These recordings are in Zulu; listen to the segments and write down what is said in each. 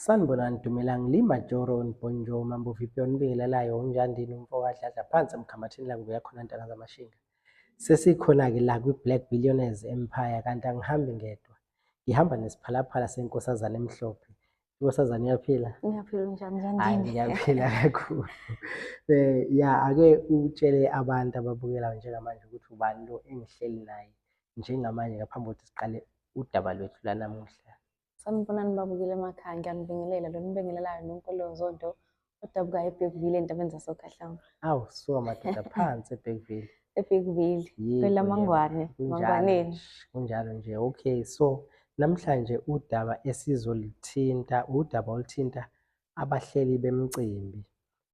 Sanibonani Dumelang, Limajoro Bonjo mambo vipi onibingelelayo unjani ndini umfo kaDladla phansi emkhampathini la kubuya khona ntanga zamashinga. Sesikhona-ke la kwi-Black Billionaires Empire, kanti angihambi ngedwa, ngihamba nesiphalaphala senkosazana emhlophe. Inkosazana iyaphila? Ngiyaphila njani Hayi, njani? ngiyaphila kakhulu. Ya, ake utshele abantu ababukelayo njengamanje ukuthi ubani lo engihleli naye njengamanje ngaphambi kokuthi siqale udaba lwethu lanamuhla. Sanibonani babukele emakhaya, ngiyanibingelela lo nibingelelayo nonkolo zonto odabuka eBergville entabeni zasoKhahlamba. Awu, suka madoda phansi eBergville. eBergville Yebo, kwela yebo. Mangwane, Mangwaneni. Kunjalo nje. Okay, so namhlanje udaba esizolithinta udaba oluthinta abahleli bemicimbi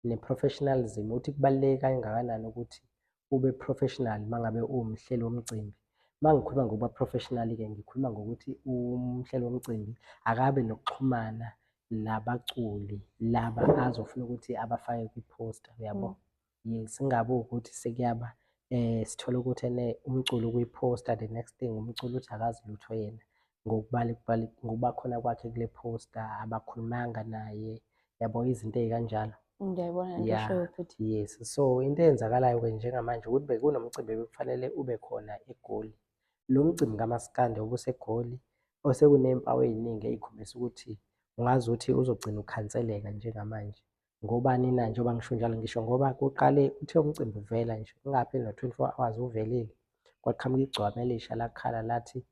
ne-professionalism, ukuthi kubaluleke kangakanani ukuthi ube professional mangabe uwumhleli womcimbi. Mangikhuluma ngokuba professional-ke ngikhuluma ngokuthi umhleli womcimbi akabe nokuxhumana nabaculi laba azofuna ukuthi abafake kwi-poster, uyabo. Yes, ingabe ukuthi sekuyaba sithole ukuthi umculi kwi-poster, the next thing umculi uthi akazi lutho yena ngokuba khona kwakhe kule poster, abakhulumanga naye, yabo, izinto ey'kanjalo. Ngiyayibona lento Yeah, eshoyo futhi. yes. So into eyenzakalayo-ke njengamanje ukuthi bekunomcimbi bekufanele ube khona eGoli. Lo mcimbi kaMaskandi obuseGoli osekunempawu ey'ningi ey'khombisa ukuthi ungazuthi uzogcina ukhanseleka njengamanje. Ngobani na njengoba ngisho njalo? Ngisho ngoba kuqale uthe umcimbi uvela nje ungapheli no-24 hours uvelile, kwaqhamuka igcwama elisha lakhala lathi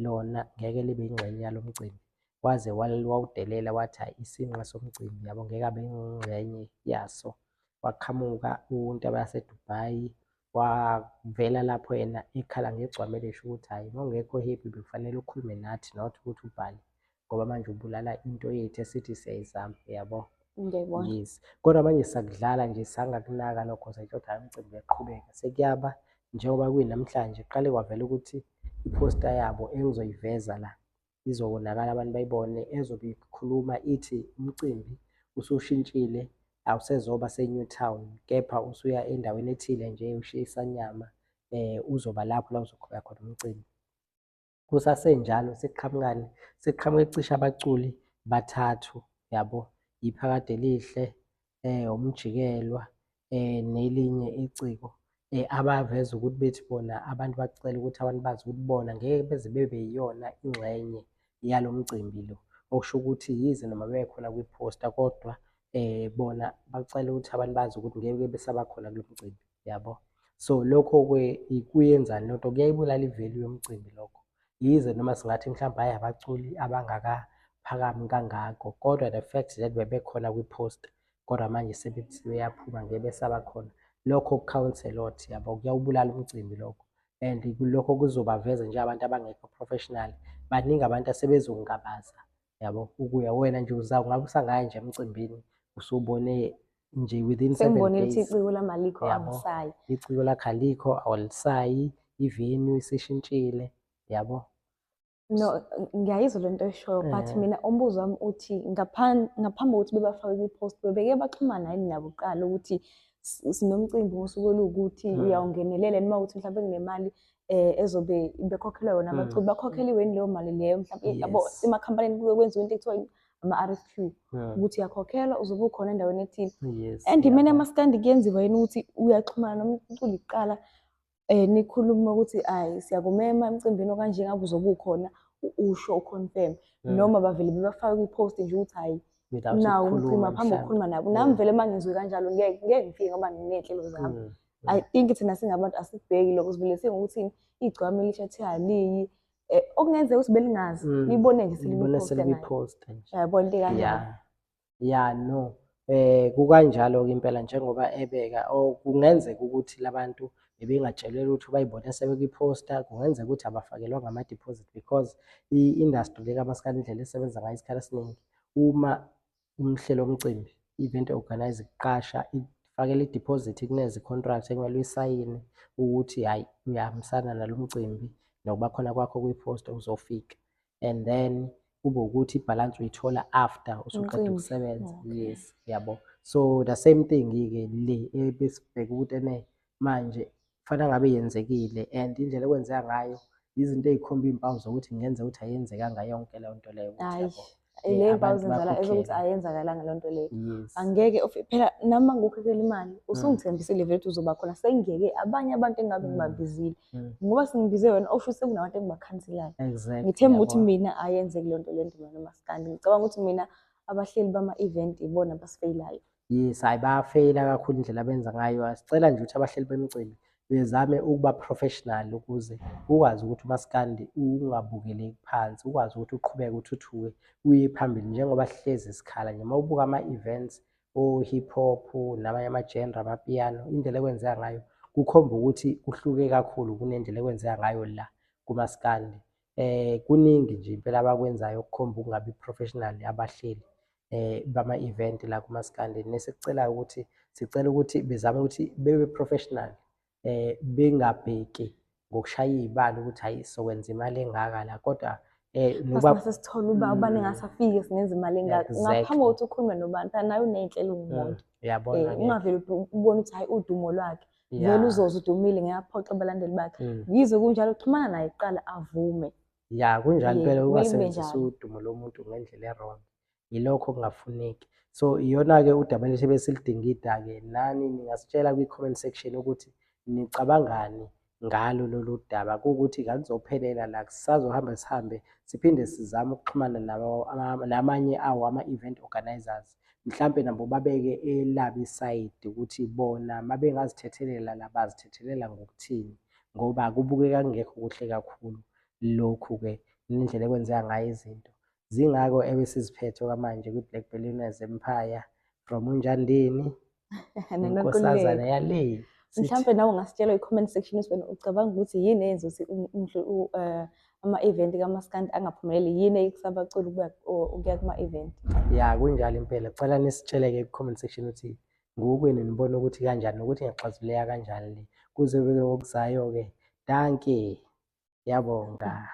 lona ngeke libe yingxenye yalo mcimbi, waze wawudelela wathi hhayi isinqa somcimbi, yabo, ngeke abe yingxenye yaso. Waqhamuka uNtaba yaseDubai wavela lapho yena ikhala ngegcwama elisha ukuthi hhayi mawungekho happy bekufanele ukhulume nathi not ukuthi ubhale, ngoba manje ubulala into yethu esithi siyayizama, yabo. Ngiyayibona. Yes, kodwa manje sakudlala nje sangakunaka nokho satsho ukuthi hhayi umcimbi uyaqhubeka. Sekuyaba njengoba kuyinamhlanje kuqale kwavela ukuthi i-poster yabo engizoyiveza la izobonakala, abantu bayibone, ezobe ikhuluma ithi umcimbi usushintshile, awusezoba se-New Town, kepha usuya endaweni ethile nje eWishesanyama, uzoba lapho la uzoqhubeka khona umcimbi. Kusasenjalo sekuqhamukani? Sekuqhamuke cishe abaculi bathathu, yabo, iPhakade Elihle, uMjikelwa nelinye iciko, abaveza ukuthi bethi bona abantu bacela ukuthi abantu bazi ukuthi bona ngeke beze bebe yiyona ingxenye yalo mcimbi lo, okusho ukuthi yize noma bekhona kwi-poster kodwa bona bacela ukuthi abantu bazi ukuthi ngeke besaba khona kulo mcimbi, yabo. So lokho-ke kuyenzani lento? Kuyayibulala i-value yomcimbi lokho, yize noma singathi mhlawumbe hhayi abaculi abangakaphakami kangako, kodwa the fact that bebekhona kwi-poster kodwa manje sebethi beyaphuma ngeke besaba khona, lokho ku-counts a lot, yabo, kuyawubulala umcimbi lokho. And lokho kuzobaveza nje abantu abangekho professional. Baningi abantu asebezongabaza, yabo, ukuya wena nje ungabe usangaya nje emcimbini usubone nje within 7 Sengibonile ukuthi days, iciko lami alikho, yabo, angisayi. iciko lakho alikho, awulisayi, i-venue isishintshile, yabo. No, ngiyayizwa lento eshoyo but mina umbuzo wami uthi ngaphambi kokuthi bebafake kwi-post bebeke baxhumana yini nabo kuqala ukuthi sinomcimbi ngosuku oluwukuthi uyawungenelela noma ukuthi mhlawumbe kunemali ezobe bekhokhelwa yona abaculi, bakhokheliwe yini leyo mali leyo? Mhlawumbe yabo emakhampanini kuke kwenziwe into ekuthiwa ama-RFQ ukuthi uyakhokhelwa uzobe ukhona endaweni ethile. Yes, And mina eMaskandi kuyenziwa yini ukuthi uyaxhumana nomculi kuqala nikhulume ukuthi hayi siyakumema emcimbini okanje ngabe uzobe ukhona, usho uconfirm, noma bavele bebafake kwi-post nje ukuthi hhayi nawo umcimbi ngaphambi kokukhuluma nabo? Nami vele uma ngizwe kanjalo ngeke ngifike ngoba nginey'nhlelo zami. I think thina singabantu asibheki lokho, sivele singukuthi igcwama elisha kuthiwa aliyi, okungenzeka ukuthi belingazi libone nje selikwi-poster nje, yabo, into kanjalo. ya, no, kukanjalo-ke impela njengoba ebeka, or kungenzeka ukuthi labantu bebengatshelwe ukuthi bayibone sebekwi-poster, kungenzeka ukuthi abafakelwanga ama-deposit because i-industry le kaMaskandi indlela esebenza ngayo isikhathi esiningi, uma umhleli womcimbi, i-event organizer iqasha ifakela i-deposit, kuneze i-contract ekumele uyisayine ukuthi hhayi uyahambisana nalo mcimbi nokuba khona kwakho kwi-poster uzofika, and then kube ukuthi ibhalansi uyithola after usuqeda ukusebenza. Yes, yabo. So the same thing-ke le ebesibheka ukuthi manje kufanele ngabe yenzekile, and indlela ekwenzeka ngayo izinto ey'khomba iy'mpawu zokuthi kungenzeka ukuthi ayenzekanga yonke leyo nto leyo, Hayi, le mpawu abantu zenzala ezokuthi bakhokhele. ayenzakalanga leyo nto leyo. Yes. Angeke phela nami ngikukhokhela imali usungithembisile vele ukuthi uzoba khona, sengiyeke abanye abantu engabe ngibabizile ngoba sengibize wena osho ukuthi sekunabantu engibakhanselayo. Exactly. Ngithemba ukuthi mina ayenzeki leyo nto le nto nomaskandi. Ngicabanga ukuthi mina abahleli bama-event ibona abasifeyilayo. Yes, hayi bayafeyila kakhulu indlela abenza ngayo. Sicela nje ukuthi abahleli bemicimbi bezame ukuba professional ukuze ukwazi ukuthi umaskandi ungabukeleki phansi, ukwazi ukuthi uqhubeke uthuthuke uye phambili njengoba sihlezi isikhala nje. Uma ubuka ama-events o-hip hop namanye ama-genre, amapiyano, indlela ekwenzeka ngayo kukhomba ukuthi kuhluke kakhulu kunendlela ekwenzeka ngayo la kumaskandi. Kuningi nje impela abakwenzayo okukhomba ukungabi professional abahleli bama-event la kumaskandi. Nesikucelayo ukuthi sicela ukuthi bezame ukuthi bebe professional, bengabheki ngokushaya iy'balo ukuthi hhayi sokwenza imali engaka la, kodwa Masingase sithole uba ubani ngasafike singenza imali engaka. Ngaphambi kokuthi ukhulume nobantu nayo uney'nhlelo ngumuntu. Uyabona Ungavele ubone ukuthi hhayi udumo lwakhe vele uzoze udumile ngiyaphoxa abalandeli bakhe. Yize kunjalo xhumana naye kuqala avume. Ya kunjalo impela kumele kube ungasebenzisi njalo. udumo lomuntu ngendlela e-wrong, yilokho okungafuneki. So iyona-ke udaba lethu ebesiludingida-ke. Nani ningasitshela kwi-comment section ukuthi nicabangani ngalo lolu daba, kuwukuthi akuzophelela la, sisazohamba sihambe siphinde sizame ukuxhumana namanye awo ama-event organisers, mhlampe nabo babeke elabo isayidi ukuthi bona uma bengazithethelela la bazithethelela ngokuthini, ngoba kubukeka kungekho kuhle kakhulu lokhu-ke nendlela ekwenzeka ngayo izinto. Zingako ebesiziphethe okwamanje kwi-Black Billionaires Empire from uNjandeni nenkosazana yale. Mhlampe nawe ungasitshela kwi-comment section ukuthi wena ucabanga ukuthi yini eyenza ukuthi ama-event kaMaskandi angaphumeleli, yini ekusabacula ukuya kuma-event? Ya kunjalo impela, kucela nisitshele-ke kwi-comment section ukuthi ngokwenu nibona ukuthi kanjani nokuthi ingaxazululeka kanjani le kuze kube ngokuzayo-ke. Dankie, yabonga.